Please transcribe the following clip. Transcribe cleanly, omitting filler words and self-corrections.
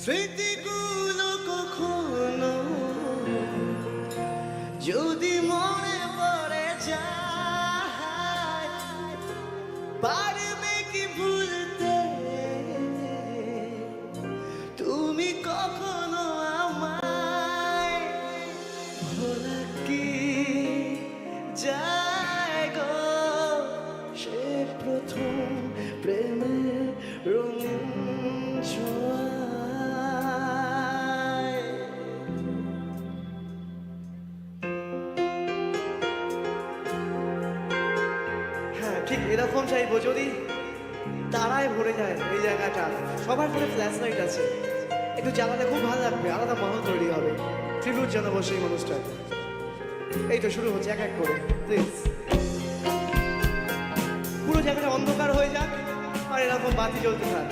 স্মৃতিগুলো কখনো যদি মনে পড়ে যায়, পারবে কি ভুলতে তুমি কখনো আমায়? ভোলা কি যায় গো সে প্রথম প্রেমের রঙিন ছোঁয়ায়। হ্যাঁ, ঠিক এরকম চাইবো যদি তারায় ভরে যায় এই জায়গাটা। সবার ঘরে ফ্ল্যাশ লাইট আছে, একটু জ্বালাতে খুব ভালো লাগবে, আলাদা মাহল তৈরি হবে। ট্রিবিউট জানাবো সেই মানুষটা। এই তো শুরু হচ্ছে এক এক করে, প্লিজ। পুরো জায়গাটা অন্ধকার হয়ে যাক আর এরকম বাতি জ্বলতে থাক।